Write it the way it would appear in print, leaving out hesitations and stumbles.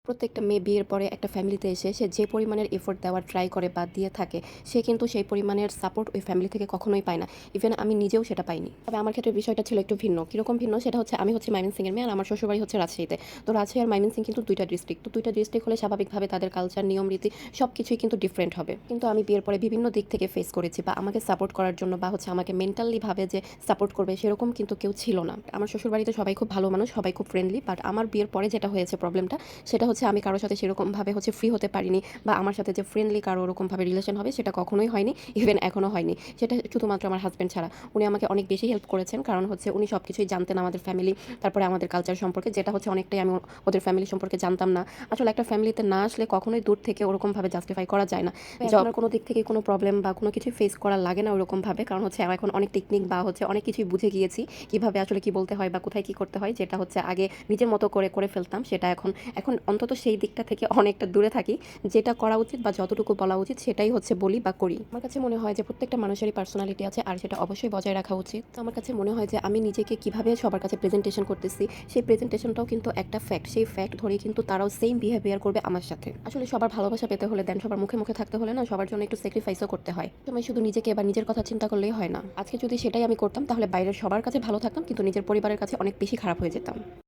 প্রত্যেকটা মেয়ে বিয়ের পরে একটা ফ্যামিলিতে এসে সে যে পরিমাণের এফোর্ট দেওয়ার ট্রাই করে বা দিয়ে থাকে, সে কিন্তু সেই পরিমাণের সাপোর্ট ওই ফ্যামিলি থেকে কখনোই পায় না। ইভেন আমি নিজেও সেটা পাইনি। তবে আমার ক্ষেত্রে বিষয়টা ছিল একটু ভিন্ন। কীরকম ভিন্ন? সেটা হচ্ছে আমি হচ্ছে ময়মনসিংহের মেয়ে আর আমার শ্বশুরবাড়ি হচ্ছে রাজশাহীতে। তো রাজশাহী আর ময়মনসিংহ কিন্তু ২ টা ডিস্ট্রিক্ট। তো ২ টা ডিস্ট্রিক্ট হলে স্বাভাবিকভাবে তাদের কালচার, নিয়ম রীতি সবকিছুই কিন্তু ডিফারেন্ট হবে। কিন্তু আমি বিয়ের পরে বিভিন্ন দিক থেকে ফেস করেছি বা আমাকে সাপোর্ট করার জন্য বা হচ্ছে আমাকে মেন্টালি ভাবে যে সাপোর্ট করবে সেরকম কিন্তু কেউ ছিল না। আমার শ্বশুরবাড়িতে সবাই খুব ভালো মানুষ, সবাই খুব ফ্রেন্ডলি। বাট আমার বিয়ের পরে যেটা হয়েছে প্রবলেমটা, সেটা হচ্ছে আমি কারো সাথে সেরকমভাবে হচ্ছে ফ্রি হতে পারিনি বা আমার সাথে যে ফ্রেন্ডলি কারো ওরকমভাবে রিলেশন হবে সেটা কখনোই হয়নি, ইভেন এখনও হয়নি। সেটা শুধুমাত্র আমার হাজব্যান্ড ছাড়া। উনি আমাকে অনেক বেশি হেল্প করেছেন, কারণ হচ্ছে উনি সব কিছুই জানতেন আমাদের ফ্যামিলি, তারপরে আমাদের কালচার সম্পর্কে, যেটা হচ্ছে অনেকটাই আমি ওদের ফ্যামিলি সম্পর্কে জানতাম না। আসলে একটা ফ্যামিলিতে না আসলে কখনোই দূর থেকে ওরকমভাবে জাস্টিফাই করা যায় না। আমার কোনো দিক থেকে কোনো প্রবলেম বা কোনো কিছু ফেস করা লাগে না ওরকমভাবে, কারণ হচ্ছে আমি এখন অনেক টেকনিক বা হচ্ছে অনেক কিছুই বুঝে গিয়েছি কিভাবে আসলে কি বলতে হয় বা কোথায় কি করতে হয়, যেটা হচ্ছে আগে নিজের মতো করে করে ফেলতাম, সেটা এখন এখন অন্তত সেই দিকটা থেকে অনেকটা দূরে থাকি। যেটা করা উচিত বা যতটুকু বলা উচিত সেটাই হচ্ছে বলি বা করি। আমার কাছে মনে হয় যে প্রত্যেকটা মানুষেরই পার্সোনালিটি আছে আর সেটা অবশ্যই বজায় রাখা উচিত। তো আমার কাছে মনে হয় যে আমি নিজেকে কিভাবে সবার কাছে প্রেজেন্টেশন করতেছি, সেই প্রেজেন্টেশনটাও কিন্তু একটা ফ্যাক্ট। সেই ফ্যাক্ট ধরেই কিন্তু তারাও সেম বিহেভিয়ার করবে আমার সাথে। আসলে সবার ভালোবাসা পেতে হলে, দেন সবার মুখে মুখে থাকতে হলে না, সবার জন্য একটু স্যাক্রিফাইসও করতে হয়। সময় শুধু নিজেকে বা নিজের কথা চিন্তা করলেই হয় না। আজকে যদি সেটাই আমি করতাম তাহলে বাইরের সবার কাছে ভালো থাকতাম, কিন্তু নিজের পরিবারের কাছে অনেক বেশি খারাপ হয়ে যেতাম।